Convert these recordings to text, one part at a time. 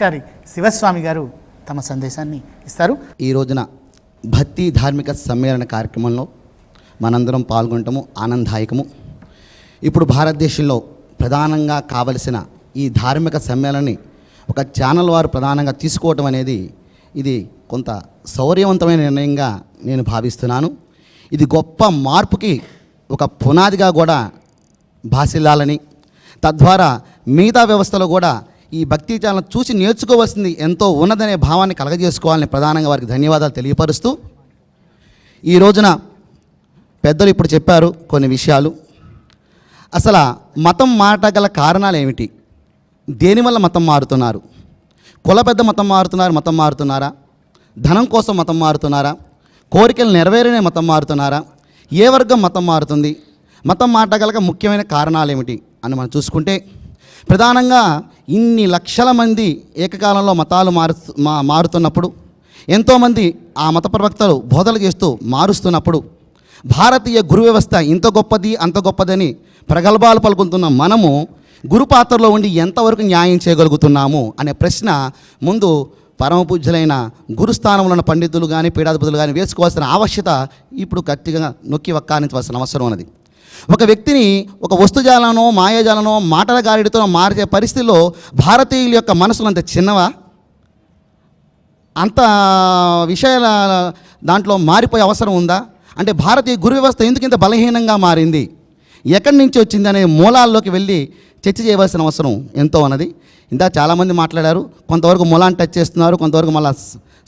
బ్రహ్మచారి శివస్వామి గారు తమ సందేశాన్ని ఇస్తారు. ఈ రోజున భక్తి ధార్మిక సమ్మేళన కార్యక్రమంలో మనందరం పాల్గొనటము ఆనందదాయకము. ఇప్పుడు భారతదేశంలో ప్రధానంగా కావలసిన ఈ ధార్మిక సమ్మేళనాన్ని ఒక ఛానల్ వారు ప్రధానంగా తీసుకోవటం అనేది ఇది కొంత శౌర్యవంతమైన నిర్ణయంగా నేను భావిస్తున్నాను. ఇది గొప్ప మార్పుకి ఒక పునాదిగా కూడా భాసిల్లాలని, తద్వారా మిగతా వ్యవస్థలో కూడా ఈ భక్తి ఛానల్ చూసి నేర్చుకోవాల్సింది ఎంతో ఉన్నదనే భావాన్ని కలగజేసుకోవాలని ప్రధానంగా వారికి ధన్యవాదాలు తెలియపరుస్తూ, ఈ రోజున పెద్దలు ఇప్పుడు చెప్పారు కొన్ని విషయాలు. అసలు మతం మారగల కారణాలు ఏమిటి? దేనివల్ల మతం మారుతున్నారు? కుల పెద్ద మతం మారుతున్నారా? ధనం కోసం మతం మారుతున్నారా? కోరికలు నెరవేరనే మతం మారుతున్నారా? ఏ వర్గం మతం మారుతుంది? మతం మారగల ముఖ్యమైన కారణాలు ఏమిటి అని మనం చూసుకుంటే, ప్రధానంగా ఇన్ని లక్షల మంది ఏకకాలంలో మతాలు మారుతున్నప్పుడు, ఎంతోమంది ఆ మత ప్రవక్తలు బోధలు చేస్తూ మారుస్తున్నప్పుడు, భారతీయ గురు వ్యవస్థ ఇంత గొప్పది అంత గొప్పదని ప్రగల్భాలు పలుకుతున్న మనము గురు పాత్రలో ఉండి ఎంతవరకు న్యాయం చేయగలుగుతున్నాము అనే ప్రశ్న ముందు పరమ పూజ్యులైన గురుస్థానంలో ఉన్న పండితులు కానీ పీఠాధిపతులు కానీ వేసుకోవాల్సిన ఆవశ్యకత ఇప్పుడు గట్టిగా నొక్కి వక్కానించవలసిన అవసరం ఉన్నది. ఒక వ్యక్తిని ఒక వస్తుజాలనో మాయాజాలనో మాటల గారిడితో మార్చే పరిస్థితిలో భారతీయుల యొక్క మనసులు అంత చిన్నవా? అంత విషయాల దాంట్లో మారిపోయే అవసరం ఉందా? అంటే భారతీయ గురు వ్యవస్థ ఎందుకు ఇంత బలహీనంగా మారింది, ఎక్కడి నుంచి వచ్చింది అనే మూలాల్లోకి వెళ్ళి చర్చ చేయవలసిన అవసరం ఎంతో ఉన్నది. ఇందా చాలామంది మాట్లాడారు, కొంతవరకు మూలాన్ని టచ్ చేస్తున్నారు, కొంతవరకు మళ్ళీ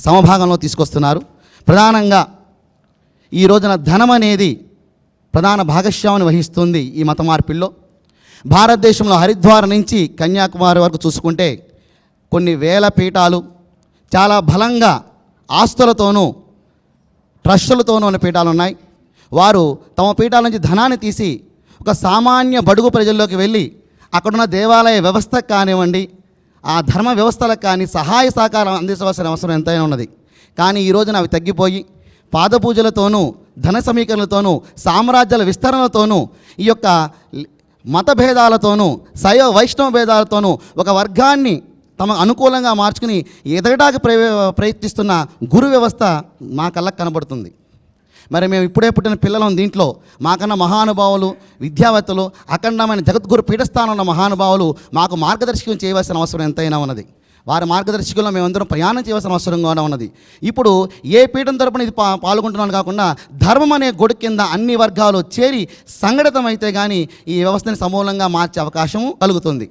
సమభాగంలో తీసుకొస్తున్నారు. ప్రధానంగా ఈ రోజున ధనం అనేది ప్రధాన భాగస్వామిని వహిస్తుంది ఈ మత మార్పిల్లో. భారతదేశంలో హరిద్వార్ నుంచి కన్యాకుమారి వరకు చూసుకుంటే కొన్ని వేల పీఠాలు చాలా బలంగా ఆస్తులతోనూ ట్రస్టులతోనూ ఉన్న పీఠాలు ఉన్నాయి. వారు తమ పీఠాల నుంచి ధనాన్ని తీసి ఒక సామాన్య బడుగు ప్రజల్లోకి వెళ్ళి అక్కడున్న దేవాలయ వ్యవస్థకు కానివ్వండి, ఆ ధర్మ వ్యవస్థలకు కానీ సహాయ సహకారం అందించవలసిన అవసరం ఎంతైనా ఉన్నది. కానీ ఈ రోజున అవి తగ్గిపోయి పాదపూజలతోనూ ధన సమీకరణలతోనూ సామ్రాజ్యాల విస్తరణలతోనూ ఈ యొక్క మత భేదాలతోనూ శైవ వైష్ణవ భేదాలతోనూ ఒక వర్గాన్ని తమ అనుకూలంగా మార్చుకుని ఎదగడానికి ప్రయత్నిస్తున్న గురు వ్యవస్థ మా కళ్ళకు కనబడుతుంది. మరి మేము ఇప్పుడే పుట్టిన పిల్లలం దీంట్లో మాకన్నా మహానుభావులు, విద్యావేత్తలు, అఖండమైన జగద్గురు పీఠస్థానం ఉన్న మహానుభావులు మాకు మార్గదర్శకం చేయవలసిన అవసరం ఎంతైనా ఉన్నది. వారి మార్గదర్శకుల్లో మేమందరం ప్రయాణం చేయవలసిన అవసరం కూడా ఉన్నది. ఇప్పుడు ఏ పీఠం తరపున ఇది పాల్గొంటున్నాను కాకుండా ధర్మం అనే గొడుగు కింద అన్ని వర్గాలు చేరి సంఘటితమైతే కానీ ఈ వ్యవస్థని సమూలంగా మార్చే అవకాశం కలుగుతుంది.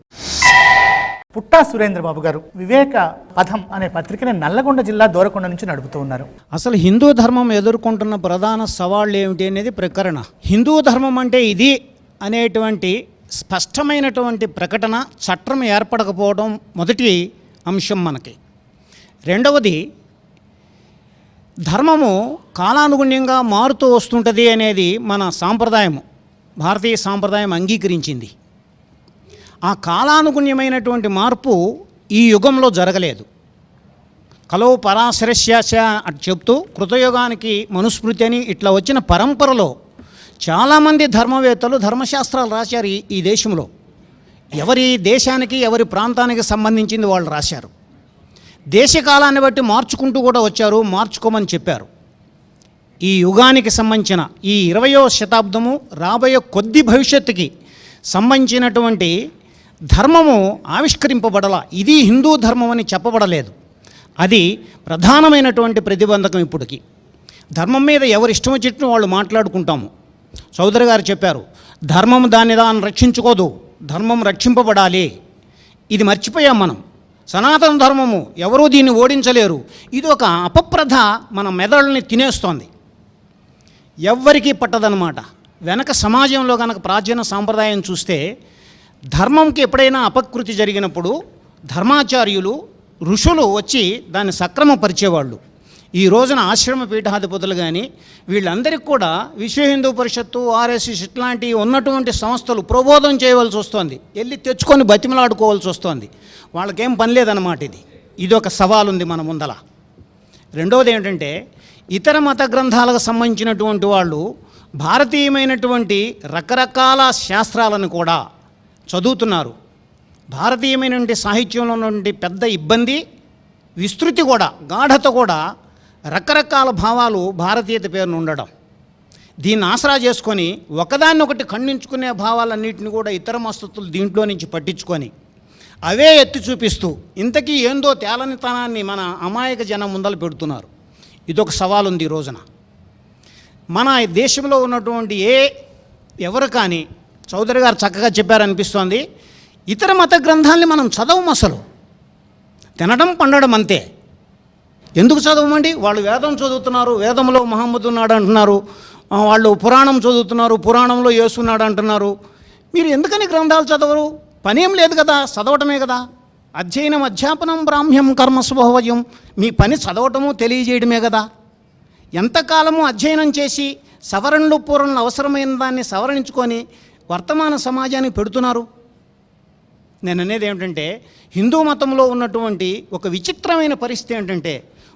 పుట్టా సురేంద్రబాబు గారు వివేక పథం అనే పత్రికని నల్లగొండ జిల్లా దూరకొండ నుంచి నడుపుతూ ఉన్నారు. అసలు హిందూ ధర్మం ఎదుర్కొంటున్న ప్రధాన సవాళ్ళు ఏమిటి అనేది ప్రకరణ. హిందూ ధర్మం అంటే ఇది అనేటువంటి స్పష్టమైనటువంటి ప్రకటన, చట్టం ఏర్పడకపోవడం మొదటి అంశం మనకి. రెండవది, ధర్మము కాలానుగుణ్యంగా మారుతూ వస్తుంటుంది అనేది మన సాంప్రదాయము, భారతీయ సాంప్రదాయం అంగీకరించింది. ఆ కాలానుగుణ్యమైనటువంటి మార్పు ఈ యుగంలో జరగలేదు. కలో పరాశరస్యాశ అని చెప్తూ కృతయుగానికి మనుస్మృతి అని ఇట్లా వచ్చిన పరంపరలో చాలామంది ధర్మవేత్తలు ధర్మశాస్త్రాలు రాశారు ఈ దేశంలో. ఎవరి దేశానికి ఎవరి ప్రాంతానికి సంబంధించింది వాళ్ళు రాశారు. దేశకాలాన్ని బట్టి మార్చుకుంటూ కూడా వచ్చారు, మార్చుకోమని చెప్పారు. ఈ యుగానికి సంబంధించిన ఈ 20వ శతాబ్దము రాబోయే కొద్ది భవిష్యత్తుకి సంబంధించినటువంటి ధర్మము ఆవిష్కరింపబడలా. ఇది హిందూ ధర్మం అని చెప్పబడలేదు. అది ప్రధానమైనటువంటి ప్రతిబంధకం. ఇప్పటికి ధర్మం మీద ఎవరు ఇష్టం వచ్చినట్టు వాళ్ళు మాట్లాడుకుంటాము. చౌదరి గారు చెప్పారు, ధర్మం దాన్ని రక్షించుకోదు, ధర్మం రక్షింపబడాలి. ఇది మర్చిపోయాం మనం. సనాతన ధర్మము ఎవరూ దీన్ని ఓడించలేరు. ఇది ఒక అపప్రథ మన మెదడుల్ని తినేస్తోంది, ఎవ్వరికీ పట్టదనమాట. వెనక సమాజంలో కనుక ప్రాచీన సాంప్రదాయం చూస్తే ధర్మంకి ఎప్పుడైనా అపకృతి జరిగినప్పుడు ధర్మాచార్యులు, ఋషులు వచ్చి దాన్ని సక్రమపరిచేవాళ్ళు. ఈ రోజున ఆశ్రమ పీఠాధిపతులు కానీ వీళ్ళందరికీ కూడా విశ్వ హిందూ పరిషత్తు, ఆర్ఎస్ఎస్ ఇట్లాంటి ఉన్నటువంటి సంస్థలు ప్రబోధం చేయవలసి వస్తుంది, వెళ్ళి తెచ్చుకొని బతిమలాడుకోవాల్సి వస్తుంది. వాళ్ళకేం పని లేదన్నమాట. ఇది ఒక సవాల్ ఉంది మన ముందల. రెండవది ఏంటంటే, ఇతర మత గ్రంథాలకు సంబంధించినటువంటి వాళ్ళు భారతీయమైనటువంటి రకరకాల శాస్త్రాలను కూడా చదువుతున్నారు. భారతీయమైనటువంటి సాహిత్యంలో ఉన్నటువంటి పెద్ద ఇబ్బంది, విస్తృతి కూడా, గాఢత కూడా రకరకాల భావాలు భారతీయత పేరును ఉండడం. దీన్ని ఆసరా చేసుకొని ఒకదాన్నొకటి ఖండించుకునే భావాలన్నింటినీ కూడా ఇతర మస్తతులు దీంట్లో నుంచి పట్టించుకొని అవే ఎత్తి చూపిస్తూ ఇంతకీ ఏందో తేలనితనాన్ని మన అమాయక జనం ముందలు పెడుతున్నారు. ఇదొక సవాల్ ఉంది ఈ రోజున. మన దేశంలో ఉన్నటువంటి ఎవరు కానీ, చౌదరి గారు చక్కగా చెప్పారనిపిస్తోంది, ఇతర మత గ్రంథాలని మనం చదవము, అసలు తినడం పండడం అంతే. ఎందుకు చదవమండి? వాళ్ళు వేదం చదువుతున్నారు, వేదంలో మహమ్మద్ ఉన్నాడు అంటున్నారు, వాళ్ళు పురాణం చదువుతున్నారు, పురాణంలో యేసు ఉన్నాడు అంటున్నారు. మీరు ఎందుకని గ్రంథాలు చదవరు? పనేం లేదు కదా, చదవటమే కదా. అధ్యయనం అధ్యాపనం బ్రాహ్మ్యం కర్మ స్వభావయం. మీ పని చదవటము తెలియజేయడమే కదా. ఎంతకాలము అధ్యయనం చేసి సవరణలు పూరణలు అవసరమైన దాన్ని సవరించుకొని వర్తమాన సమాజానికి పెడుతున్నారు. నేను అనేది ఏమిటంటే, హిందూ మతంలో ఉన్నటువంటి ఒక విచిత్రమైన పరిస్థితి ఏంటంటే,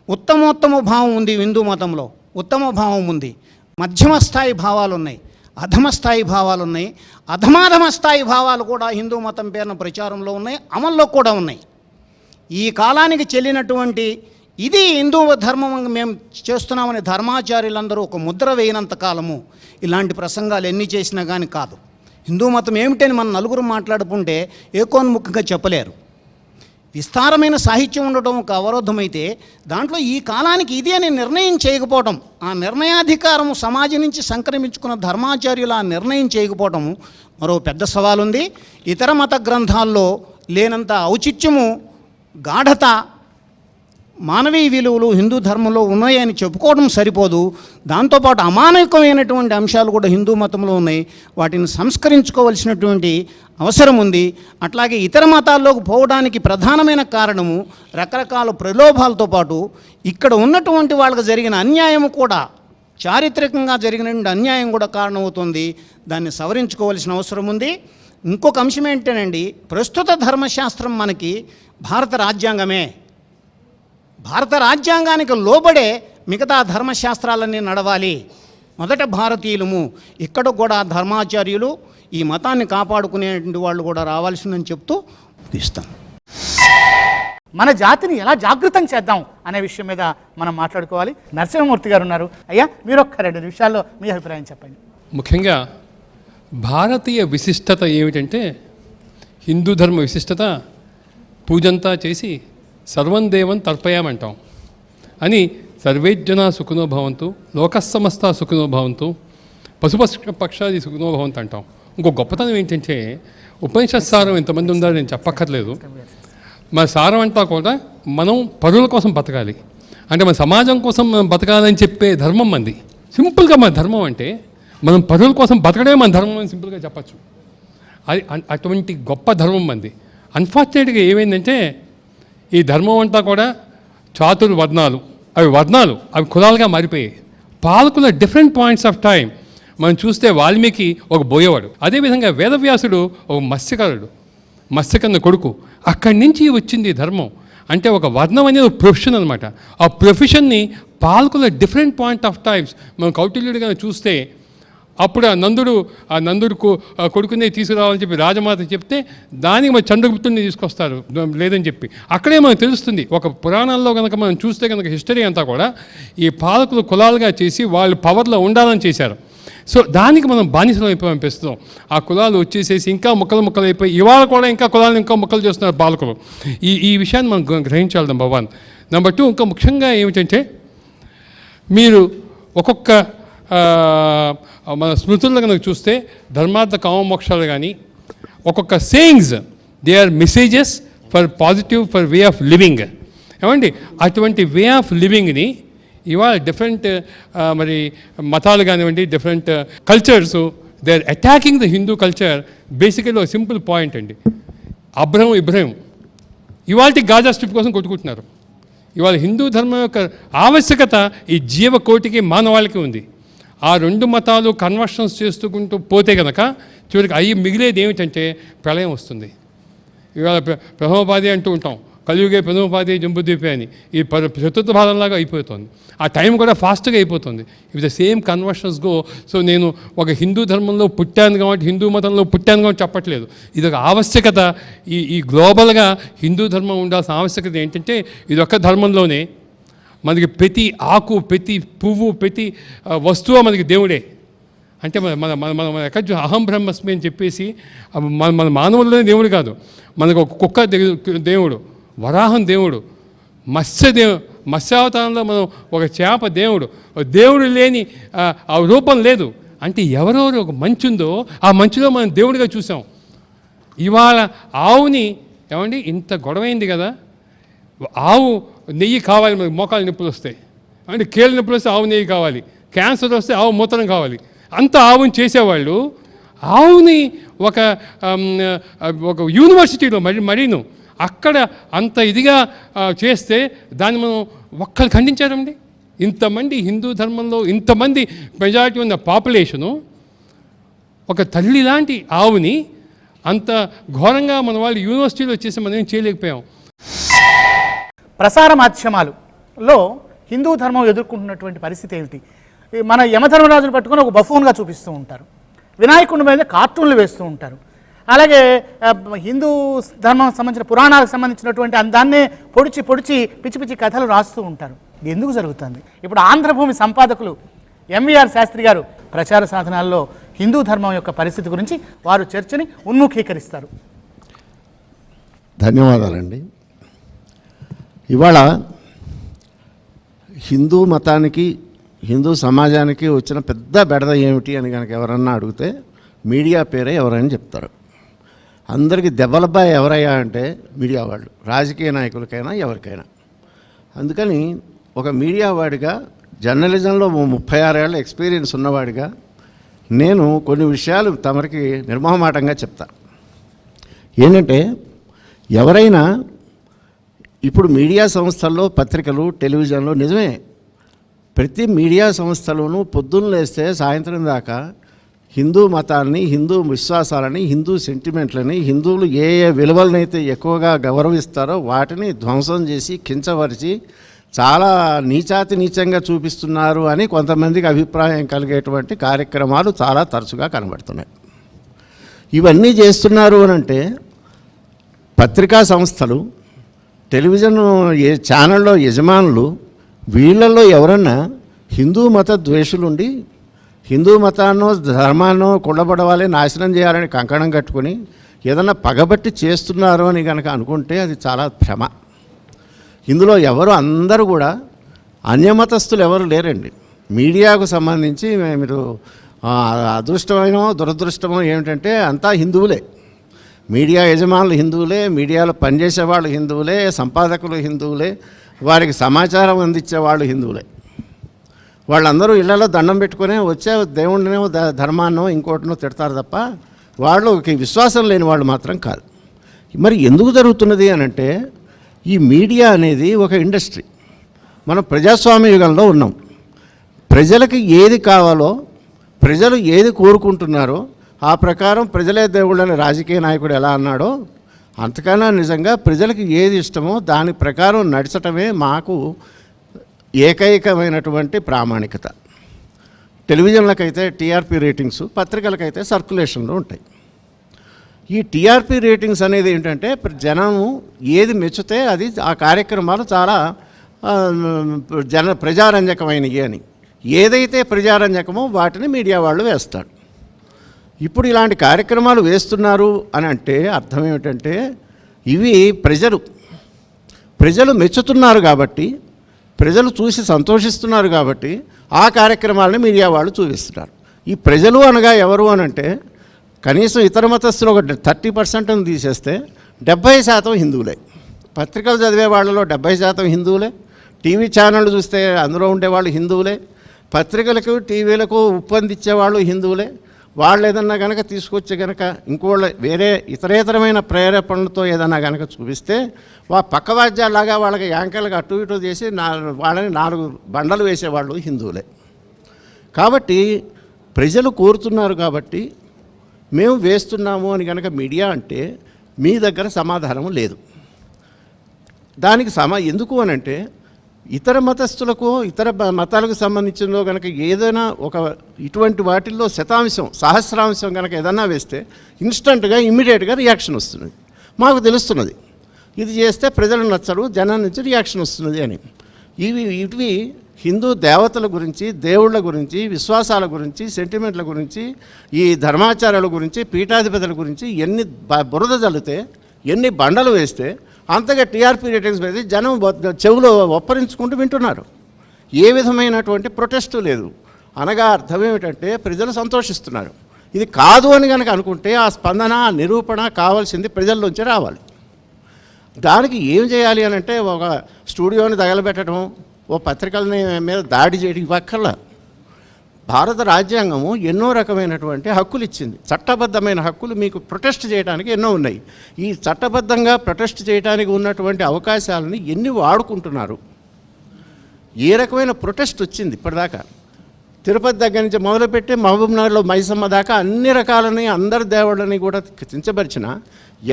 ఉత్తమోత్తమ భావం ఉంది హిందూ మతంలో, ఉత్తమ భావం ఉంది, మధ్యమ స్థాయి భావాలు ఉన్నాయి, అధమ స్థాయి భావాలు ఉన్నాయి, అధమాధమ స్థాయి భావాలు కూడా హిందూ మతం పేరున ప్రచారంలో ఉన్నాయి, అమల్లో కూడా ఉన్నాయి. ఈ కాలానికి చెల్లినటువంటి ఇది హిందూ ధర్మం మేము చేస్తున్నామని ధర్మాచార్యులందరూ ఒక ముద్ర వేయనంత కాలము ఇలాంటి ప్రసంగాలు ఎన్ని చేసినా కానీ కాదు. హిందూ మతం ఏమిటని మనం నలుగురు మాట్లాడుకుంటే ఏకోన్ముఖంగా చెప్పలేరు. విస్తారమైన సాహిత్యం ఉండటం ఒక అవరోధమైతే దాంట్లో ఈ కాలానికి ఇది అని నిర్ణయం చేయకపోవటం, ఆ నిర్ణయాధికారము సమాజం నుంచి సంక్రమించుకున్న ధర్మాచార్యులు ఆ నిర్ణయం చేయకపోవటము మరో పెద్ద సవాలు ఉంది. ఇతర మత గ్రంథాల్లో లేనంత ఔచిత్యము, గాఢత, మానవీయ విలువలు హిందూ ధర్మంలో ఉన్నాయని చెప్పుకోవడం సరిపోదు. దాంతోపాటు అమానవికమైనటువంటి అంశాలు కూడా హిందూ మతంలో ఉన్నాయి, వాటిని సంస్కరించుకోవలసినటువంటి అవసరం ఉంది. అట్లాగే ఇతర మతాల్లోకి పోవడానికి ప్రధానమైన కారణము రకరకాల ప్రలోభాలతో పాటు ఇక్కడ ఉన్నటువంటి వాళ్ళకి జరిగిన అన్యాయం కూడా, చారిత్రకంగా జరిగినటువంటి అన్యాయం కూడా కారణమవుతుంది. దాన్ని సవరించుకోవాల్సిన అవసరం ఉంది. ఇంకొక అంశం ఏంటండి, ప్రస్తుత ధర్మశాస్త్రం మనకి భారత రాజ్యాంగమే. భారత రాజ్యాంగానికి లోబడే మిగతా ధర్మశాస్త్రాలన్నీ నడవాలి. మొదట భారతీయులము, ఇక్కడ కూడా ధర్మాచార్యులు ఈ మతాన్ని కాపాడుకునేటువంటి వాళ్ళు కూడా రావాల్సిందని చెప్తూ ఇస్తాను. మన జాతిని ఎలా జాగృతం చేద్దాం అనే విషయం మీద మనం మాట్లాడుకోవాలి. నరసింహమూర్తి గారు ఉన్నారు. అయ్యా, మీరు ఒక్క 2 నిమిషాల్లో మీ అభిప్రాయం చెప్పండి. ముఖ్యంగా భారతీయ విశిష్టత ఏమిటంటే, హిందూ ధర్మ విశిష్టత పూజంతా చేసి సర్వం దేవం తర్పయామంటాం అని, సర్వేజన సుఖినో భవంతు, లోకసమస్త సుఖినో భవంతు, పశుపక్షాది సుఖినో భవంతు అంటాం. ఇంకో గొప్పతనం ఏంటంటే, ఉపనిషత్ సారం ఎంతమంది ఉందో నేను చెప్పక్కర్లేదు. మన సారం అంతా కూడా మనం పరుల కోసం బతకాలి, అంటే మన సమాజం కోసం మనం బతకాలని చెప్పే ధర్మం మంది. సింపుల్గా మన ధర్మం అంటే మనం పరుల కోసం బతకడమే మన ధర్మం అని సింపుల్గా చెప్పచ్చు. అది అటువంటి గొప్ప ధర్మం మంది. అన్ఫార్చునేట్గా ఏమైందంటే, ఈ ధర్మం అంతా కూడా చాతుర్వర్ణాలు, అవి కులాలుగా మారిపోయాయి. పాలకుల డిఫరెంట్ పాయింట్స్ ఆఫ్ టైం మనం చూస్తే వాల్మీకి ఒక బోయేవాడు, అదేవిధంగా వేదవ్యాసుడు ఒక మత్స్యకన్న కొడుకు. అక్కడి నుంచి వచ్చింది ధర్మం. అంటే ఒక వర్ణం అనేది ఒక ప్రొఫెషన్ అనమాట. ఆ ప్రొఫెషన్ని పాలకుల డిఫరెంట్ పాయింట్ ఆఫ్ టైమ్స్ మనం కౌటిల్యుడిగా చూస్తే, అప్పుడు ఆ నందుడు కొడుకునే తీసుకురావాలని చెప్పి రాజమాత చెప్తే దానికి మన చంద్రగుప్తుడిని తీసుకొస్తారు లేదని చెప్పి. అక్కడే మనకు తెలుస్తుంది. ఒక పురాణాల్లో కనుక మనం చూస్తే కనుక హిస్టరీ అంతా కూడా ఈ పాలకులు కులాలుగా చేసి వాళ్ళు పవర్లో ఉండాలని చేశారు. సో దానికి మనం బానిసలు అయిపోయి ప్రస్తుతం. ఆ కులాలు వచ్చేసేసి ఇంకా ముక్కలు అయిపోయి ఇవాళ కూడా ఇంకా కులాలను ఇంకా ముక్కలు చేస్తున్నారు పాలకులు. ఈ విషయాన్ని మనం గ్రహించాలి. నెంబర్ 1. నెంబర్ 2, ఇంకా ముఖ్యంగా ఏమిటంటే, మీరు ఒక్కొక్క మన స్మృతుల్లో కనుక చూస్తే ధర్మార్థ కామమోక్షాలు కానీ ఒక్కొక్క sayings, they are messages for positive, for way of living. ఏమండి, అటువంటి వే ఆఫ్ లివింగ్ని ఇవాళ డిఫరెంట్ మరి మతాలు కానివ్వండి, different cultures, they are attacking the Hindu culture. Basically ఒక సింపుల్ పాయింట్ అండి, ఇబ్రహీం ఇవాళ గాజా స్ట్రిప్ కోసం కొట్టుకుంటున్నారు. ఇవాళ హిందూ ధర్మం యొక్క ఆవశ్యకత ఈ జీవకోటికి మానవాళికి ఉంది. ఆ 2 మతాలు కన్వర్షన్స్ చేసుకుంటూ పోతే కనుక చివరికి మిగిలేది ఏమిటంటే ప్రళయం వస్తుంది. ఇవాళ ప్రథమోపాధి అంటూ ఉంటాం. కలియుగే ప్రథమోపాధి జంబుద్వీపే అని ఈ చతుర్థ భాగంలాగా అయిపోతుంది. ఆ టైం కూడా ఫాస్ట్గా అయిపోతుంది. If the same conversions go. So నేను ఒక హిందూ ధర్మంలో పుట్టాను కాబట్టి, హిందూ మతంలో పుట్టాను కాబట్టి చెప్పట్లేదు. ఇది ఒక ఆవశ్యకత. ఈ గ్లోబల్గా హిందూ ధర్మం ఉండాల్సిన ఆవశ్యకత ఏంటంటే, ఇది ఒక్క ధర్మంలోనే మనకి ప్రతి ఆకు, ప్రతి పువ్వు, ప్రతి వస్తువు మనకి దేవుడే. అంటే మన మన మన మన ఎక్కడ అహం బ్రహ్మస్మి అని చెప్పేసి మన మానవుల్లోనే దేవుడు కాదు. మనకు ఒక కుక్క దేవుడు, వరాహం దేవుడు, మత్స్యావతారంలో మనం ఒక చేప దేవుడు. దేవుడు లేని ఆ రూపం లేదు. అంటే ఎవరెవరు ఒక మంచి ఉందో ఆ మంచిలో మనం దేవుడిగా చూసాం. ఇవాళ ఆవుని ఏమండి ఇంత గొడవైంది కదా, ఆవు నెయ్యి కావాలి, మనకి మోకాలు నొప్పులు వస్తాయి, అంటే కీళ్ళ నొప్పులు వస్తే ఆవు నెయ్యి కావాలి, క్యాన్సర్ వస్తే ఆవు మూత్రం కావాలి. అంత ఆవుని చేసేవాళ్ళు ఆవుని ఒక యూనివర్సిటీలో మరీను అక్కడ అంత ఇదిగా చేస్తే దాన్ని మనం ఒక్కరు ఖండించారండి. ఇంతమంది హిందూ ధర్మంలో ఇంతమంది మెజారిటీ ఉన్న పాపులేషను ఒక తల్లి లాంటి ఆవుని అంత ఘోరంగా మన వాళ్ళు యూనివర్సిటీలో చేసి మనం ఏం చేయలేకపోయాం. ప్రసార మాధ్యమాలలో హిందూ ధర్మం ఎదుర్కొంటున్నటువంటి పరిస్థితి ఏమిటి? మన యమధర్మరాజును పట్టుకొని ఒక బఫూన్గా చూపిస్తూ ఉంటారు, వినాయకుడి మీద కార్టూన్లు వేస్తూ ఉంటారు. అలాగే హిందూ ధర్మం సంబంధించిన పురాణాలకు సంబంధించినటువంటి దాన్నే పొడిచి పిచ్చి పిచ్చి కథలు రాస్తూ ఉంటారు. ఇది ఎందుకు జరుగుతుంది? ఇప్పుడు ఆంధ్రభూమి సంపాదకులు ఎంవీఆర్ శాస్త్రి గారు ప్రచార సాధనాల్లో హిందూ ధర్మం యొక్క పరిస్థితి గురించి వారు చర్చని ఉన్ముఖీకరిస్తారు. ధన్యవాదాలండి. ఇవాళ హిందూ మతానికి, హిందూ సమాజానికి వచ్చిన పెద్ద బెడద ఏమిటి అని కనుక ఎవరన్నా అడిగితే మీడియా పేరే ఎవరైనా చెప్తారు. అందరికీ దెబ్బలబాయ్ ఎవరయ్యా అంటే మీడియా వాళ్ళు, రాజకీయ నాయకులకైనా ఎవరికైనా. అందుకని ఒక మీడియా వాడిగా, జర్నలిజంలో 36 ఏళ్ళ ఎక్స్పీరియన్స్ ఉన్నవాడిగా నేను కొన్ని విషయాలు తమరికి నిర్మోహమాటంగా చెప్తా. ఏంటంటే, ఎవరైనా ఇప్పుడు మీడియా సంస్థల్లో, పత్రికలు, టెలివిజన్లో నిజమే ప్రతి మీడియా సంస్థలోనూ పొద్దున్న లేస్తే సాయంత్రం దాకా హిందూ మతాన్ని, హిందూ విశ్వాసాలని, హిందూ సెంటిమెంట్లని, హిందువులు ఏ ఏ విలువలనైతే ఎక్కువగా గౌరవిస్తారో వాటిని ధ్వంసం చేసి, కించపరిచి, చాలా నీచంగా చూపిస్తున్నారు అని కొంతమందికి అభిప్రాయం కలిగేటువంటి కార్యక్రమాలు చాలా తరచుగా కనబడుతున్నాయి. ఇవన్నీ చేస్తున్నారు అని అంటే పత్రికా సంస్థలు, టెలివిజన్ ఛానల్లో యజమానులు, వీళ్ళల్లో ఎవరన్నా హిందూ మత ద్వేషులుండి హిందూ మతాన్నో ధర్మాన్నో కుండబడవాలి, నాశనం చేయాలని కంకణం కట్టుకొని ఏదన్నా పగబట్టి చేస్తున్నారు అని కనుక అనుకుంటే అది చాలా భ్రమ. ఇందులో అందరూ కూడా అన్యమతస్థులు ఎవరు లేరండి. మీడియాకు సంబంధించి మీరు అదృష్టమైనో దురదృష్టమో ఏమిటంటే అంతా హిందువులే. మీడియా యజమానులు హిందువులే, మీడియాలో పనిచేసేవాళ్ళు హిందువులే, సంపాదకులు హిందువులే, వారికి సమాచారం అందించేవాళ్ళు హిందువులే. వాళ్ళందరూ ఇళ్లలో దండం పెట్టుకునే వచ్చే దేవుడినో ధర్మాన్నో ఇంకోటినో తిడతారు తప్ప వాళ్ళకి విశ్వాసం లేని వాళ్ళు మాత్రం కాదు. మరి ఎందుకు జరుగుతున్నది అని అంటే, ఈ మీడియా అనేది ఒక ఇండస్ట్రీ. మనం ప్రజాస్వామ్య యుగంలో ఉన్నాం. ప్రజలకి ఏది కావాలో, ప్రజలు ఏది కోరుకుంటున్నారో ఆ ప్రకారం ప్రజలే దేవుళ్ళని రాజకీయ నాయకుడు ఎలా అన్నాడో అంతకన్నా నిజంగా ప్రజలకి ఏది ఇష్టమో దాని ప్రకారం నడచటమే మాకు ఏకైకమైనటువంటి ప్రామాణికత. టెలివిజన్లకైతే టీఆర్పీ రేటింగ్స్, పత్రికలకైతే సర్క్యులేషన్లో ఉంటాయి. ఈ టీఆర్పీ రేటింగ్స్ అనేది ఏంటంటే జనము ఏది మెచ్చితే అది ఆ కార్యక్రమాలు చాలా ప్రజారంజకమైనవి అని. ఏదైతే ప్రజారంజకమో వాటిని మీడియా వాళ్ళు వేస్తారు. ఇప్పుడు ఇలాంటి కార్యక్రమాలు వేస్తున్నారు అని అంటే అర్థం ఏమిటంటే, ఇవి ప్రజలు మెచ్చుతున్నారు కాబట్టి, ప్రజలు చూసి సంతోషిస్తున్నారు కాబట్టి ఆ కార్యక్రమాలను మీడియా వాళ్ళు చూపిస్తున్నారు. ఈ ప్రజలు అనగా ఎవరు అని అంటే, కనీసం ఇతర మతస్థులు ఒక 30% తీసేస్తే 70% హిందువులే. పత్రికలు చదివే వాళ్ళలో 70% హిందువులే. టీవీ ఛానళ్ళు చూస్తే అందులో ఉండేవాళ్ళు హిందువులే. పత్రికలకు, టీవీలకు ఉప్పందించేవాళ్ళు హిందువులే. వాళ్ళు ఏదన్నా కనుక తీసుకొచ్చి కనుక ఇంకోళ్ళ వేరే ఇతరేతరమైన ప్రేరేపణలతో ఏదన్నా కనుక చూపిస్తే పక్కవాద్యాలాగా వాళ్ళకి యాంకర్లకు అటు ఇటు చేసి వాళ్ళని 4 బండలు వేసేవాళ్ళు హిందువులే. కాబట్టి ప్రజలు కోరుతున్నారు కాబట్టి మేము వేస్తున్నాము అని కనుక మీడియా అంటే మీ దగ్గర సమాధానం లేదు. దానికి ఎందుకు అనంటే ఇతర మతస్థులకు ఇతర మతాలకు సంబంధించిందో కనుక ఏదైనా ఒక ఇటువంటి వాటిల్లో శతాంశం సహస్రాంశం కనుక ఏదన్నా వేస్తే ఇన్స్టంట్గా ఇమ్మీడియట్గా రియాక్షన్ వస్తున్నది. మాకు తెలుస్తున్నది ఇది చేస్తే ప్రజలు నచ్చరు, జనం నుంచి రియాక్షన్ వస్తున్నది అని. ఇవి హిందూ దేవతల గురించి, దేవుళ్ళ గురించి, విశ్వాసాల గురించి, సెంటిమెంట్ల గురించి, ఈ ధర్మాచారాల గురించి, పీఠాధిపతుల గురించి ఎన్ని బురద జల్లితే, ఎన్ని బండలు వేస్తే అంతగా టీఆర్పీ రేటింగ్స్ పెడితే జనం చెవులో ఒప్పరించుకుంటూ వింటున్నారు. ఏ విధమైనటువంటి ప్రొటెస్టు లేదు. అనగా అర్థం ఏమిటంటే ప్రజలు సంతోషిస్తున్నారు. ఇది కాదు అని కనుక అనుకుంటే ఆ స్పందన, ఆ నిరూపణ కావాల్సింది ప్రజల్లోంచి రావాలి. దానికి ఏం చేయాలి అని అంటే ఒక స్టూడియోని తగలబెట్టడం, ఓ పత్రికలని మీద దాడి చేయడం ఇవక్కర్లా. భారత రాజ్యాంగము ఎన్నో రకమైనటువంటి హక్కులు ఇచ్చింది. చట్టబద్ధమైన హక్కులు మీకు ప్రొటెస్ట్ చేయడానికి ఎన్నో ఉన్నాయి. ఈ చట్టబద్ధంగా ప్రొటెస్ట్ చేయడానికి ఉన్నటువంటి అవకాశాలని ఎన్ని వాడుకుంటున్నారు? ఏ రకమైన ప్రొటెస్ట్ వచ్చింది ఇప్పటిదాకా? తిరుపతి దగ్గర నుంచి మొదలుపెట్టి మహబూబ్నగర్లో మైసమ్మ దాకా అన్ని రకాలని, అందరి దేవుళ్ళని కూడా కించపరిచిన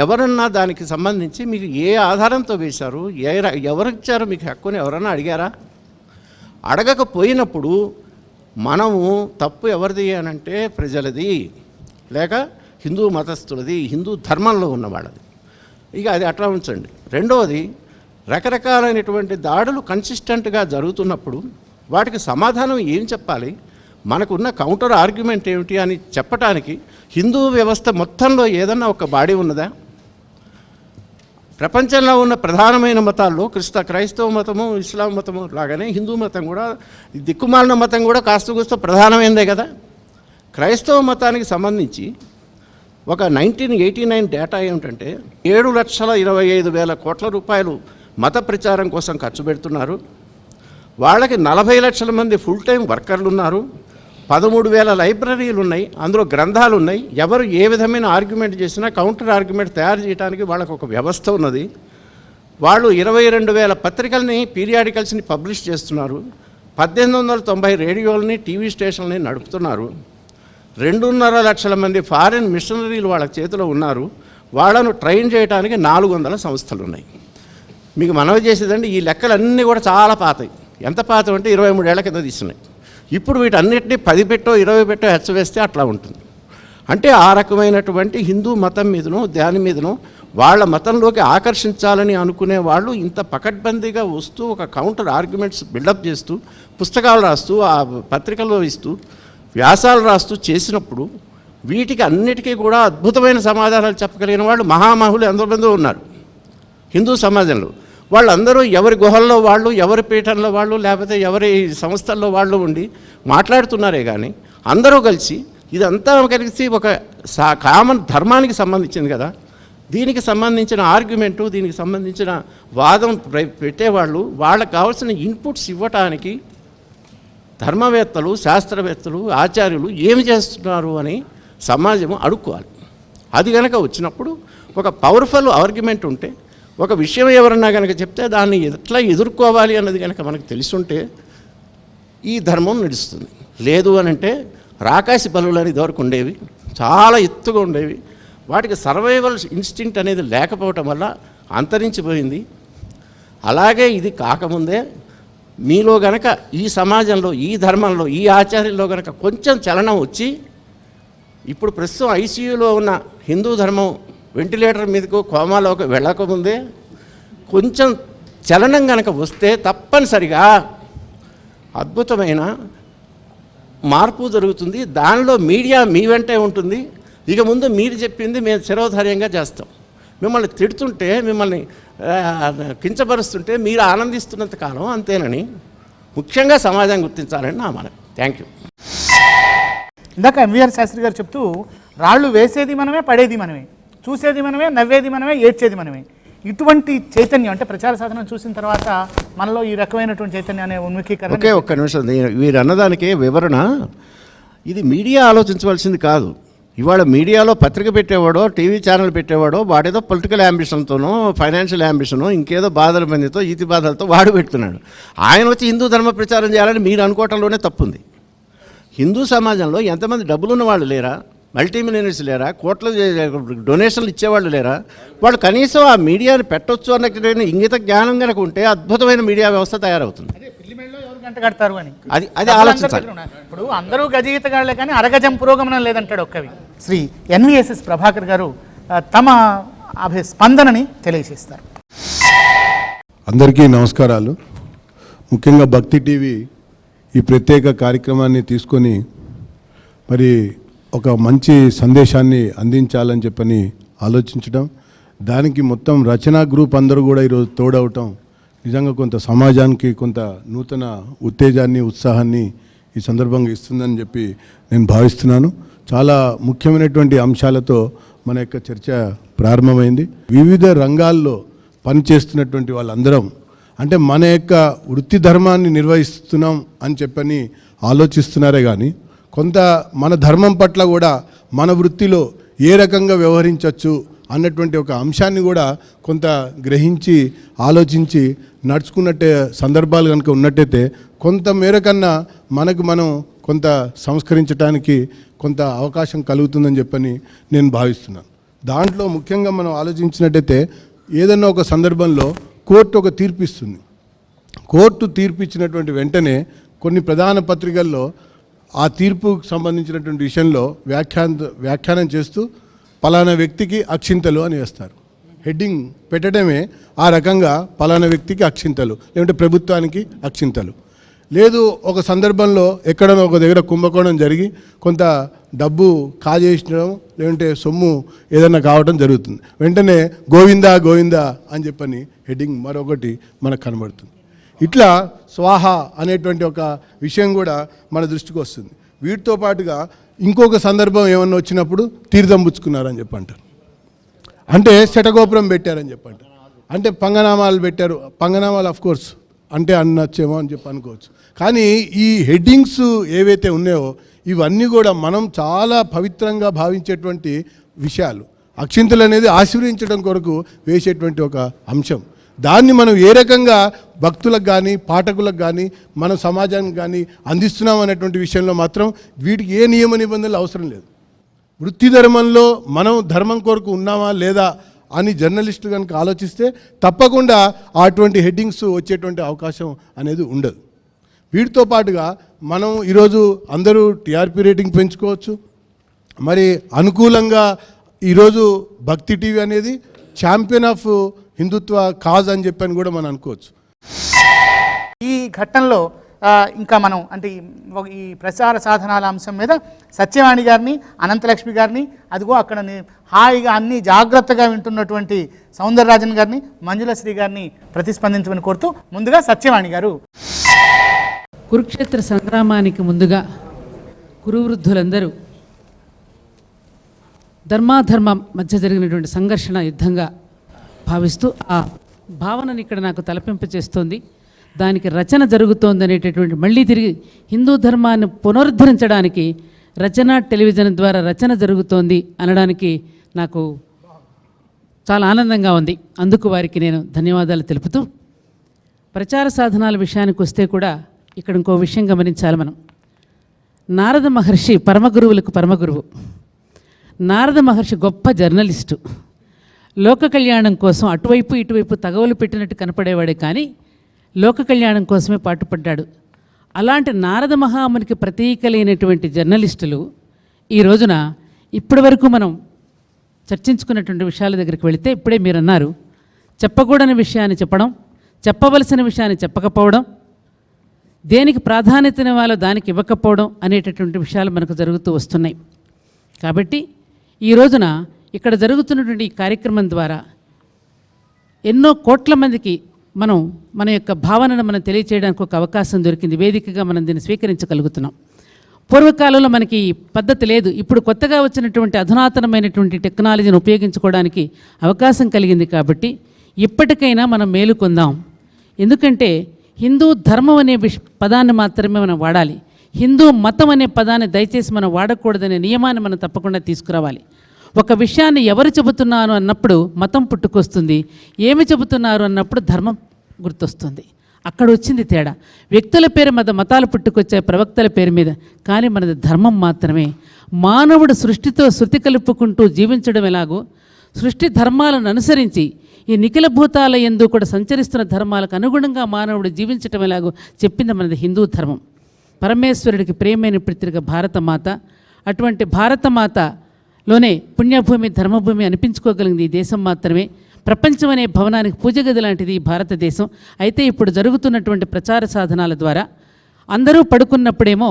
ఎవరన్నా దానికి సంబంధించి మీకు ఏ ఆధారంతో వేశారు? ఎవరిచ్చారు మీకు హక్కుని ఎవరన్నా అడిగారా? అడగకపోయినప్పుడు మనము తప్పు ఎవరిది అనంటే ప్రజలది, లేక హిందూ మతస్థులది, హిందూ ధర్మంలో ఉన్న వాళ్ళది. ఇక అది అట్లా ఉంచండి. రెండవది, రకరకాలైనటువంటి దాడులు కన్సిస్టెంట్గా జరుగుతున్నప్పుడు వాటికి సమాధానం ఏం చెప్పాలి, మనకున్న కౌంటర్ ఆర్గ్యుమెంట్ ఏమిటి అని చెప్పటానికి హిందూ వ్యవస్థ మొత్తంలో ఏదన్నా ఒక బాడీ ఉన్నదా? ప్రపంచంలో ఉన్న ప్రధానమైన మతాల్లో క్రైస్తవ మతము, ఇస్లాం మతము లాగానే హిందూ మతం కూడా, దిక్కుమాలిన మతం కూడా కాస్త కూస్త ప్రధానమైందే కదా. క్రైస్తవ మతానికి సంబంధించి ఒక 1989 డేటా ఏమిటంటే 7,25,000 కోట్ల రూపాయలు మత ప్రచారం కోసం ఖర్చు పెడుతున్నారు. వాళ్ళకి 40 లక్షల మంది ఫుల్ టైం వర్కర్లు ఉన్నారు. 13,000 లైబ్రరీలు ఉన్నాయి, అందులో గ్రంథాలు ఉన్నాయి. ఎవరు ఏ విధమైన ఆర్గ్యుమెంట్ చేసినా కౌంటర్ ఆర్గ్యుమెంట్ తయారు చేయడానికి వాళ్ళకు ఒక వ్యవస్థ ఉన్నది. వాళ్ళు 22,000 పత్రికల్ని, పీరియాడికల్స్ని పబ్లిష్ చేస్తున్నారు. 1890 రేడియోలని, టీవీ స్టేషన్లని నడుపుతున్నారు. 2.5 లక్షల మంది ఫారిన్ మిషనరీలు వాళ్ళ చేతిలో ఉన్నారు. వాళ్ళను ట్రైన్ చేయడానికి 400 సంస్థలు ఉన్నాయి. మీకు మనవి చేసేదండి, ఈ లెక్కలన్నీ కూడా చాలా పాతవి. ఎంత పాత అంటే 23 ఏళ్ల కింద తీస్తున్నాయి. ఇప్పుడు వీటన్నిటిని 10 పెట్టో 20 పెట్టో హెచ్చవేస్తే అట్లా ఉంటుంది. అంటే ఆ రకమైనటువంటి హిందూ మతం మీదనో దాని మీదనో వాళ్ళ మతంలోకి ఆకర్షించాలని అనుకునే వాళ్ళు ఇంత పకడ్బందీగా వస్తూ ఒక కౌంటర్ ఆర్గ్యుమెంట్స్ బిల్డప్ చేస్తూ, పుస్తకాలు రాస్తూ, ఆ పత్రికల్లో ఇస్తూ, వ్యాసాలు రాస్తూ చేసినప్పుడు వీటికి అన్నిటికీ కూడా అద్భుతమైన సమాధానాలు చెప్పగలిగిన వాళ్ళు మహామహులు ఎంతోమంది ఉన్నారు హిందూ సమాజంలో. వాళ్ళందరూ ఎవరి గుహల్లో వాళ్ళు, ఎవరి పీఠంలో వాళ్ళు, లేకపోతే ఎవరి సంస్థల్లో వాళ్ళు ఉండి మాట్లాడుతున్నారే కానీ అందరూ కలిసి ఇదంతా కలిసి ఒక కామన్ ధర్మానికి సంబంధించింది కదా, దీనికి సంబంధించిన ఆర్గ్యుమెంటు, దీనికి సంబంధించిన వాదం పెట్టేవాళ్ళు వాళ్ళకి కావాల్సిన ఇన్పుట్స్ ఇవ్వటానికి ధర్మవేత్తలు, శాస్త్రవేత్తలు, ఆచార్యులు ఏమి చేస్తున్నారు అని సమాజం అడుక్కోవాలి. అది కనుక వచ్చినప్పుడు ఒక పవర్ఫుల్ ఆర్గ్యుమెంట్ ఉంటే, ఒక విషయం ఎవరన్నా కనుక చెప్తే దాన్ని ఎట్లా ఎదుర్కోవాలి అన్నది కనుక మనకు తెలుసుంటే ఈ ధర్మం నడుస్తుంది. లేదు అనంటే రాకాసి బలులు అని ఇదివరకు ఉండేవి, చాలా ఎత్తుగా ఉండేవి. వాటికి సర్వైవల్ ఇన్స్టింక్ట్ అనేది లేకపోవటం వల్ల అంతరించిపోయింది. అలాగే ఇది కాకముందే మీలో గనక ఈ సమాజంలో, ఈ ధర్మంలో, ఈ ఆచార్యంలో గనక కొంచెం చలనం వచ్చి, ఇప్పుడు ప్రస్తుతం ఐసీయూలో ఉన్న హిందూ ధర్మం వెంటిలేటర్ మీదకు, కోమాలోకి వెళ్ళకముందే కొంచెం చలనం కనుక వస్తే తప్పనిసరిగా అద్భుతమైన మార్పు జరుగుతుంది. దానిలో మీడియా మీ వెంటే ఉంటుంది. ఇక ముందు మీరు చెప్పింది మేము శిరోధార్యంగా చేస్తాం. మిమ్మల్ని తిడుతుంటే, మిమ్మల్ని కించపరుస్తుంటే మీరు ఆనందిస్తున్నంత కాలం అంతేనని ముఖ్యంగా సమాజం గుర్తించాలని నా మనం. Thank you. ఇందాక ఎంవీఆర్ శాస్త్రి గారు చెప్తూ, రాళ్ళు వేసేది మనమే, పడేది మనమే, చూసేది మనమే, నవ్వేది మనమే, ఏడ్చేది మనమే. ఇటువంటి చైతన్యం అంటే ప్రచార సాధనం చూసిన తర్వాత మనలో ఈ రకమైనటువంటి చైతన్యాన్ని ఉన్ముఖీకరణ. ఒకే ఒక్క నిమిషం, వీరు అన్నదానికి వివరణ. ఇది మీడియా ఆలోచించవలసింది కాదు. ఇవాళ మీడియాలో పత్రిక పెట్టేవాడో, టీవీ ఛానల్ పెట్టేవాడో వాడేదో పొలిటికల్ యాంబిషన్తోనో, ఫైనాన్షియల్ యాంబిషనో, ఇంకేదో బాధల మందితో, ఈతి బాధలతో వాడు పెడుతున్నాడు. ఆయన వచ్చి హిందూ ధర్మ ప్రచారం చేయాలని మీరు అనుకోవటంలోనే తప్పుంది. హిందూ సమాజంలో ఎంతమంది డబ్బులున్న వాళ్ళు లేరా? మల్టీ మిలియనర్స్ లేరా, కోట్ల డొనేషన్లు ఇచ్చేవాళ్ళు లేరా? వాళ్ళు కనీసం ఆ మీడియాని పెట్టొచ్చు అన్న ఇంగిత జ్ఞానం కనుక ఉంటే అద్భుతమైన మీడియా వ్యవస్థ తయారవుతుంది. గంట కడతారు అని అది ఆలోచించాలి. ఇప్పుడు అందరూ గజగీతగాళ్లే కానీ అరగజం పురోగమనం లేదంటాడు ఒక్కవి. శ్రీ ఎన్విఎస్ఎస్ ప్రభాకర్ గారు తమ స్పందనని తెలియజేస్తారు. అందరికీ నమస్కారాలు. ముఖ్యంగా భక్తి టీవీ ఈ ప్రత్యేక కార్యక్రమాన్ని తీసుకొని మరి ఒక మంచి సందేశాన్ని అందించాలని చెప్పని ఆలోచించడం, దానికి మొత్తం రచనా గ్రూప్ అందరూ కూడా ఈరోజు తోడవటం నిజంగా కొంత సమాజానికి కొంత నూతన ఉత్తేజాన్ని, ఉత్సాహాన్ని ఈ సందర్భంగా ఇస్తుందని చెప్పి నేను భావిస్తున్నాను. చాలా ముఖ్యమైనటువంటి అంశాలతో మన యొక్క చర్చ ప్రారంభమైంది. వివిధ రంగాల్లో పనిచేస్తున్నటువంటి వాళ్ళందరం అంటే మన యొక్క వృత్తి ధర్మాన్ని నిర్వహిస్తున్నాం అని చెప్పని ఆలోచిస్తున్నారే కానీ కొంత మన ధర్మం పట్ల కూడా మన వృత్తిలో ఏ రకంగా వ్యవహరించవచ్చు అన్నటువంటి ఒక అంశాన్ని కూడా కొంత గ్రహించి ఆలోచించి నడుచుకున్నట్టే సందర్భాలు కనుక ఉన్నట్టయితే కొంత మేరకన్నా మనకు మనం కొంత సంస్కరించడానికి కొంత అవకాశం కలుగుతుందని చెప్పని నేను భావిస్తున్నాను. దాంట్లో ముఖ్యంగా మనం ఆలోచించినట్టయితే ఏదన్నా ఒక సందర్భంలో కోర్టు ఒక తీర్పు ఇస్తుంది. కోర్టు తీర్పు ఇచ్చినటువంటి వెంటనే కొన్ని ప్రధాన పత్రికల్లో ఆ తీర్పుకు సంబంధించినటువంటి విషయంలో వ్యాఖ్యానం చేస్తూ పలానా వ్యక్తికి అక్షింతలు అని వేస్తారు. హెడ్డింగ్ పెట్టడమే ఆ రకంగా పలానా వ్యక్తికి అక్షింతలు, లేదంటే ప్రభుత్వానికి అక్షింతలు. లేదు ఒక సందర్భంలో ఎక్కడనో ఒక దగ్గర కుంభకోణం జరిగి కొంత డబ్బు కాజేయడం, లేదంటే సొమ్ము ఏదన్నా కావడం జరుగుతుంది. వెంటనే గోవిందా గోవిందా అని చెప్పని హెడ్డింగ్ మరొకటి మనకు కనబడుతుంది. ఇట్లా స్వాహ అనేటువంటి ఒక విషయం కూడా మన దృష్టికి వస్తుంది. వీటితో పాటుగా ఇంకొక సందర్భం ఏమన్నా వచ్చినప్పుడు తీర్థం పుచ్చుకున్నారని చెప్పంటారు, అంటే శటగోపురం పెట్టారని చెప్పంటారు, అంటే పంగనామాలు పెట్టారు. పంగనామాలు అఫ్కోర్స్ అంటే అనొచ్చేమో అని చెప్పి అనుకోవచ్చు. కానీ ఈ హెడ్డింగ్స్ ఏవైతే ఉన్నాయో ఇవన్నీ కూడా మనం చాలా పవిత్రంగా భావించేటువంటి విషయాలు. అక్షింతలు అనేది ఆశీర్వదించడం కొరకు వేసేటువంటి ఒక అంశం. దాన్ని మనం ఏ రకంగా భక్తులకు కానీ పాఠకులకు కానీ మన సమాజానికి కానీ అందిస్తున్నాం అనేటువంటి విషయంలో మాత్రం వీటికి ఏ నియమ నిబంధనలు అవసరం లేదు. వృత్తి ధర్మంలో మనం ధర్మం కొరకు ఉన్నామా లేదా అని జర్నలిస్టులు కనుక ఆలోచిస్తే తప్పకుండా అటువంటి హెడ్డింగ్స్ వచ్చేటువంటి అవకాశం అనేది ఉండదు. వీటితో పాటుగా మనం ఈరోజు అందరూ టీఆర్పీ రేటింగ్ పెంచుకోవచ్చు. మరి అనుకూలంగా ఈరోజు భక్తి టీవీ అనేది ఛాంపియన్ ఆఫ్ హిందుత్వ కాజ్ అని చెప్పని కూడా మనం అనుకోవచ్చు. ఈ ఘట్టంలో ఇంకా మనం అంటే ఈ ప్రచార సాధనాల అంశం మీద సత్యవాణి గారిని, అనంతలక్ష్మి గారిని, అదిగో అక్కడ హాయిగా అన్ని జాగ్రత్తగా వింటున్నటువంటి సౌందరరాజన్ గారిని, మంజులశ్రీ గారిని ప్రతిస్పందించమని కోరుతూ ముందుగా సత్యవాణి గారు. కురుక్షేత్ర సంగ్రామానికి ముందుగా కురువృద్ధులందరూ ధర్మాధర్మం మధ్య జరిగినటువంటి సంఘర్షణ యుద్ధంగా భావిస్తూ ఆ భావనని ఇక్కడ నాకు తలపింపచేస్తోంది. దానికి రచన జరుగుతోంది అనేటటువంటి మళ్ళీ తిరిగి హిందూ ధర్మాన్ని పునరుద్ధరించడానికి రచన టెలివిజన్ ద్వారా రచన జరుగుతోంది అనడానికి నాకు చాలా ఆనందంగా ఉంది. అందుకు వారికి నేను ధన్యవాదాలు తెలుపుతూ, ప్రచార సాధనాల విషయానికి వస్తే కూడా ఇక్కడ ఇంకో విషయం గమనించాలి మనం. నారద మహర్షి పరమగురువులకు పరమగురువు. నారద మహర్షి గొప్ప జర్నలిస్టు. లోక కళ్యాణం కోసం అటువైపు ఇటువైపు తగవులు పెట్టినట్టు కనపడేవాడే కానీ లోక కళ్యాణం కోసమే పాటుపడ్డాడు. అలాంటి నారద మహామునికి ప్రతీకలైనటువంటి జర్నలిస్టులు ఈ రోజున ఇప్పటి వరకు మనం చర్చించుకున్నటువంటి విషయాల దగ్గరికి వెళితే, ఇప్పుడే మీరు అన్నారు, చెప్పకూడని విషయాన్ని చెప్పడం, చెప్పవలసిన విషయాన్ని చెప్పకపోవడం, దేనికి ప్రాధాన్యతనివ్వాలో దానికి ఇవ్వకపోవడం అనేటటువంటి విషయాలు మనకు జరుగుతూ వస్తున్నాయి. కాబట్టి ఈ రోజున ఇక్కడ జరుగుతున్నటువంటి ఈ కార్యక్రమం ద్వారా ఎన్నో కోట్ల మందికి మనం మన యొక్క భావనను మనం తెలియచేయడానికి ఒక అవకాశం దొరికింది. వేదికగా మనం దీన్ని స్వీకరించగలుగుతున్నాం. పూర్వకాలంలో మనకి ఈ పద్ధతి లేదు. ఇప్పుడు కొత్తగా వచ్చినటువంటి అధునాతనమైనటువంటి టెక్నాలజీని ఉపయోగించుకోవడానికి అవకాశం కలిగింది. కాబట్టి ఇప్పటికైనా మనం మేలుకొందాం. ఎందుకంటే హిందూ ధర్మం అనే పదాన్ని మాత్రమే మనం వాడాలి. హిందూ మతం అనే పదాన్ని దయచేసి మనం వాడకూడదనే నియమాన్ని మనం తప్పకుండా తీసుకురావాలి. ఒక విషయాన్ని ఎవరు చెబుతున్నారు అన్నప్పుడు మతం పుట్టుకొస్తుంది, ఏమి చెబుతున్నారు అన్నప్పుడు ధర్మం గుర్తొస్తుంది. అక్కడ వచ్చింది తేడా. వ్యక్తుల పేరు మీద మతాలు పుట్టుకొచ్చాయి, ప్రవక్తల పేరు మీద, కానీ మనది ధర్మం మాత్రమే. మానవుడు సృష్టితో శృతి కలుపుకుంటూ జీవించడం ఎలాగో, సృష్టి ధర్మాలను అనుసరించి ఈ నిఖిల భూతాల యందు కూడా సంచరిస్తున్న ధర్మాలకు అనుగుణంగా మానవుడు జీవించటం ఎలాగో చెప్పింది మనది హిందూ ధర్మం. పరమేశ్వరుడికి ప్రియమైన పత్రిక భారతమాత. అటువంటి భారతమాతలోనే పుణ్యభూమి, ధర్మభూమి అనిపించుకోగలిగింది ఈ దేశం మాత్రమే. ప్రపంచం అనే భవనానికి పూజగది లాంటిది ఈ భారతదేశం. అయితే ఇప్పుడు జరుగుతున్నటువంటి ప్రచార సాధనాల ద్వారా అందరూ పడుకున్నప్పుడేమో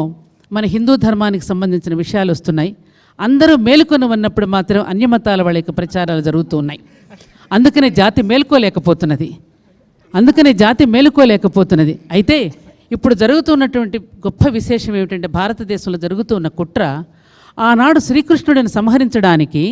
మన హిందూ ధర్మానికి సంబంధించిన విషయాలు వస్తున్నాయి, అందరూ మేలుకొని ఉన్నప్పుడు మాత్రం అన్యమతాల వాళ్ళ యొక్క ప్రచారాలు జరుగుతూ ఉన్నాయి. అందుకనే జాతి మేలుకోలేకపోతున్నది. అయితే ఇప్పుడు జరుగుతున్నటువంటి గొప్ప విశేషం ఏమిటంటే, భారతదేశంలో జరుగుతున్న కుట్ర, ఆనాడు శ్రీకృష్ణుడిని సంహరించడానికి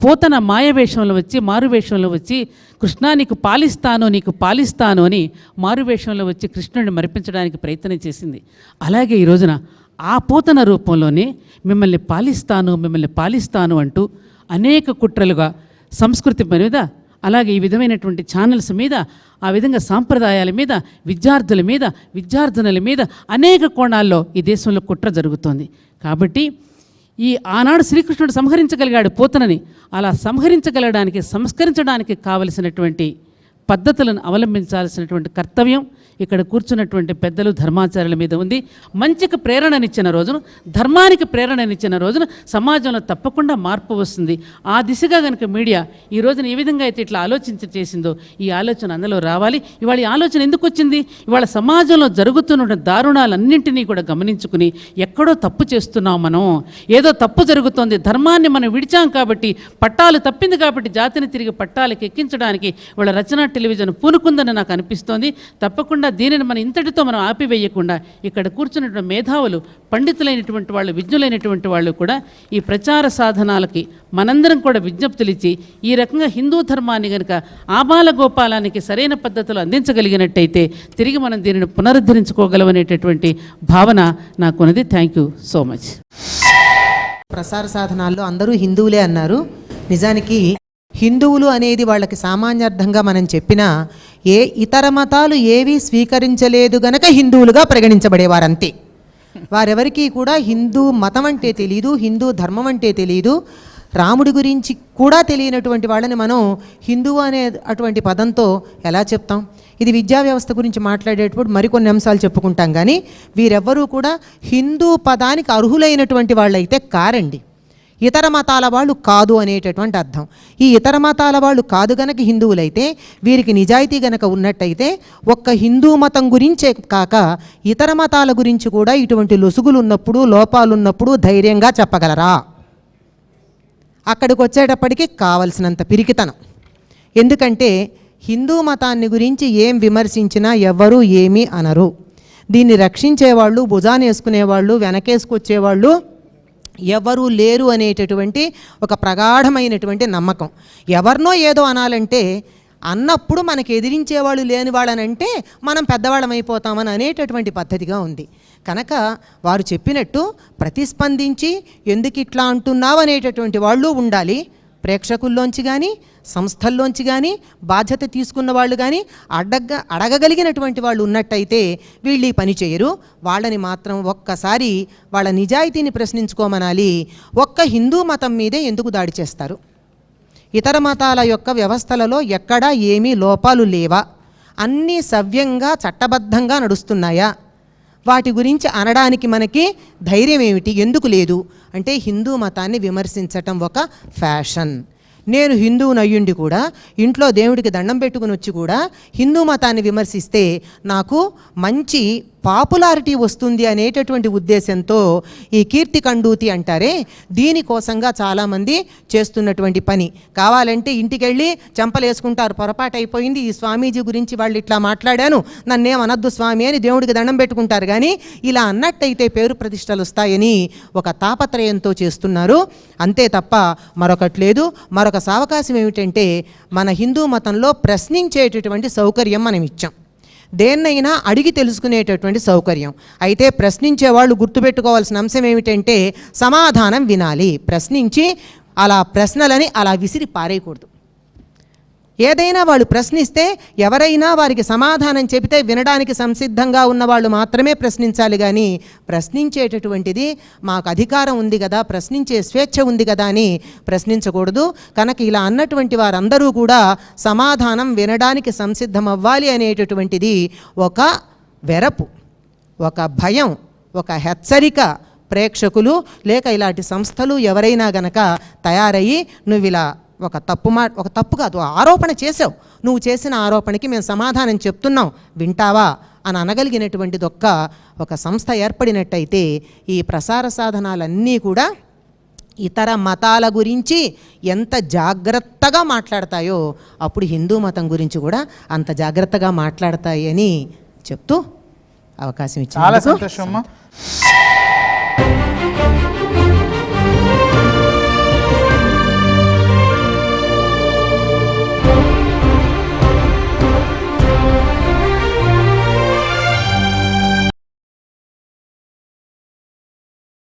పోతన మాయవేషంలో వచ్చి, మారువేషంలో వచ్చి, కృష్ణా నీకు పాలిస్తాను అని మారువేషంలో వచ్చి కృష్ణుడిని మరిపించడానికి ప్రయత్నం చేసింది. అలాగే ఈ రోజున ఆ పోతన రూపంలోనే మిమ్మల్ని పాలిస్తాను అంటూ అనేక కుట్రలుగా సంస్కృతి మీద, అలాగే ఈ విధమైనటువంటి ఛానల్స్ మీద, ఆ విధంగా సాంప్రదాయాల మీద, విద్యార్థునుల మీద అనేక కోణాల్లో ఈ దేశంలో కుట్ర జరుగుతోంది. కాబట్టి ఈ ఆనాడు శ్రీకృష్ణుడు సంహరించగలిగాడు పోతనని, అలా సంహరించగలడానికి, సంస్కరించడానికి కావలసినటువంటి పద్ధతులను అవలంబించాల్సినటువంటి కర్తవ్యం ఇక్కడ కూర్చున్నటువంటి పెద్దలు, ధర్మాచార్యుల మీద ఉంది. మంచికి ప్రేరణనిచ్చిన రోజున, ధర్మానికి ప్రేరణనిచ్చిన రోజున సమాజంలో తప్పకుండా మార్పు వస్తుంది. ఆ దిశగా కనుక మీడియా ఈ రోజున ఏ విధంగా అయితే ఇట్లా చేసిందో ఈ ఆలోచన అందులో రావాలి. ఇవాళ ఈ ఆలోచన ఎందుకు వచ్చింది? ఇవాళ సమాజంలో జరుగుతున్న దారుణాలన్నింటినీ కూడా గమనించుకుని, ఎక్కడో తప్పు చేస్తున్నాం మనం, ఏదో తప్పు జరుగుతోంది, ధర్మాన్ని మనం విడిచాం కాబట్టి, పట్టాలు తప్పింది కాబట్టి జాతిని తిరిగి పట్టాలకు ఎక్కించడానికి వాళ్ళ రచనా టెలివిజన్ పూనుకుందని నాకు అనిపిస్తోంది. తప్పకుండా దీనిని మనం ఇంతటితో మనం ఆపివేయకుండా ఇక్కడ కూర్చున్నటువంటి మేధావులు, పండితులైనటువంటి వాళ్ళు, విజ్ఞులైనటువంటి వాళ్ళు కూడా ఈ ప్రచార సాధనాలకి మనందరం కూడా విజ్ఞప్తులు ఇచ్చి, ఈ రకంగా హిందూ ధర్మాన్ని కనుక ఆబాల గోపాలానికి సరైన పద్ధతులు అందించగలిగినట్టయితే తిరిగి మనం దీనిని పునరుద్ధరించుకోగలమనేటటువంటి భావన నాకున్నది. Thank you so much. ప్రసార సాధనాల్లో అందరూ హిందువులే అన్నారు. నిజానికి హిందువులు అనేది వాళ్ళకి సామాన్యార్థంగా మనం చెప్పినా, ఏ ఇతర మతాలు ఏవీ స్వీకరించలేదు గనక హిందువులుగా పరిగణించబడేవారు అంతే. వారెవరికీ కూడా హిందూ మతం అంటే తెలియదు, హిందూ ధర్మం అంటే తెలియదు, రాముడి గురించి కూడా తెలియనటువంటి వాళ్ళని మనం హిందువు అనే అటువంటి పదంతో ఎలా చెప్తాం? ఇది విద్యా వ్యవస్థ గురించి మాట్లాడేటప్పుడు మరికొన్ని అంశాలు చెప్పుకుంటాం. కానీ వీరెవ్వరూ కూడా హిందూ పదానికి అర్హులైనటువంటి వాళ్ళైతే కారండి. ఇతర మతాల వాళ్ళు కాదు అనేటటువంటి అర్థం. ఈ ఇతర మతాల వాళ్ళు కాదు గనక హిందువులైతే, వీరికి నిజాయితీ గనక ఉన్నట్టయితే ఒక్క హిందూ మతం గురించే కాక ఇతర మతాల గురించి కూడా ఇటువంటి లొసుగులు ఉన్నప్పుడు, లోపాలు ఉన్నప్పుడు ధైర్యంగా చెప్పగలరా? అక్కడికి వచ్చేటప్పటికి కావలసినంత పిరికితనం. ఎందుకంటే హిందూ మతాన్ని గురించి ఏం విమర్శించినా ఎవ్వరూ ఏమీ అనరు. దీన్ని రక్షించేవాళ్ళు, భుజానేసుకునేవాళ్ళు, వెనకేసుకొచ్చేవాళ్ళు ఎవరూ లేరు అనేటటువంటి ఒక ప్రగాఢమైనటువంటి నమ్మకం. ఎవరినో ఏదో అనాలంటే, అన్నప్పుడు మనకు ఎదిరించేవాళ్ళు లేని వాళ్ళనంటే మనం పెద్దవాళ్ళం అయిపోతామని అనేటటువంటి పద్ధతిగా ఉంది. కనుక వారు చెప్పినట్టు ప్రతిస్పందించి ఎందుకు ఇట్లా అంటున్నావు అనేటటువంటి వాళ్ళు ఉండాలి. ప్రేక్షకుల్లోంచి కానీ, సంస్థల్లోంచి కానీ, బాధ్యత తీసుకున్న వాళ్ళు కానీ అడగగలిగినటువంటి వాళ్ళు ఉన్నట్టయితే వీళ్ళు ఈ పని చేయరు. వాళ్ళని మాత్రం ఒక్కసారి వాళ్ళ నిజాయితీని ప్రశ్నించుకోమనాలి. ఒక్క హిందూ మతం మీదే ఎందుకు దాడి చేస్తారు? ఇతర మతాల యొక్క వ్యవస్థలలో ఎక్కడా ఏమీ లోపాలు లేవా? అన్నీ సవ్యంగా, చట్టబద్ధంగా నడుస్తున్నాయా? వాటి గురించి అనడానికి మనకి ధైర్యం ఏమిటి? ఎందుకు లేదు అంటే, హిందూ మతాన్ని విమర్శించటం ఒక ఫ్యాషన్. నేను హిందువుని అయ్యుండి కూడా ఇంట్లో దేవుడికి దండం పెట్టుకుని వచ్చి కూడా హిందూ మతాన్ని విమర్శిస్తే నాకు మంచి పాపులారిటీ వస్తుంది అనేటటువంటి ఉద్దేశంతో ఈ కీర్తి కండూతి అంటారే, దీనికోసంగా చాలామంది చేస్తున్నటువంటి పని. కావాలంటే ఇంటికెళ్ళి చెంపలేసుకుంటారు, పొరపాటు అయిపోయింది, ఈ స్వామీజీ గురించి వాళ్ళు ఇట్లా మాట్లాడాను, నన్నేమనద్దు స్వామి అని దేవుడికి దండం పెట్టుకుంటారు. కానీ ఇలా అన్నట్టయితే పేరు ప్రతిష్టలు వస్తాయని ఒక తాపత్రయంతో చేస్తున్నారు. అంతే తప్ప మరొకటి లేదు. మరొక సావకాశం ఏమిటంటే, మన హిందూ మతంలో ప్రశ్నించేటటువంటి సౌకర్యం మనం ఇచ్చాం. దేన్నైనా అడిగి తెలుసుకునేటటువంటి సౌకర్యం. అయితే ప్రశ్నించే వాళ్ళు గుర్తుపెట్టుకోవాల్సిన అంశం ఏమిటంటే, సమాధానం వినాలి. ప్రశ్నించి అలా ప్రశ్నలని అలా విసిరి పారేయకూడదు. ఏదైనా వాళ్ళు ప్రశ్నిస్తే ఎవరైనా వారికి సమాధానం చెబితే వినడానికి సంసిద్ధంగా ఉన్న వాళ్ళు మాత్రమే ప్రశ్నించాలి, కానీ ప్రశ్నించేటటువంటిది మాకు అధికారం ఉంది కదా, ప్రశ్నించే స్వేచ్ఛ ఉంది కదా అని ప్రశ్నించకూడదు. కనుక ఇలా అన్నటువంటి వారందరూ కూడా సమాధానం వినడానికి సంసిద్ధం అవ్వాలి అనేటటువంటిది ఒక వెరపు, ఒక భయం, ఒక హెచ్చరిక ప్రేక్షకులు లేక ఇలాంటి సంస్థలు ఎవరైనా గనక తయారయ్యి నువ్వు ఇలా ఒక తప్పు కాదు ఆరోపణ చేసావు, నువ్వు చేసిన ఆరోపణకి మేము సమాధానం చెప్తున్నాం వింటావా అని అనగలిగినటువంటిది ఒక సంస్థ ఏర్పడినట్టయితే ఈ ప్రసార సాధనాలన్నీ కూడా ఇతర మతాల గురించి ఎంత జాగ్రత్తగా మాట్లాడతాయో అప్పుడు హిందూ మతం గురించి కూడా అంత జాగ్రత్తగా మాట్లాడతాయి అని చెప్తూ అవకాశం చాలా ఇచ్చారు. సంతోషం అమ్మా.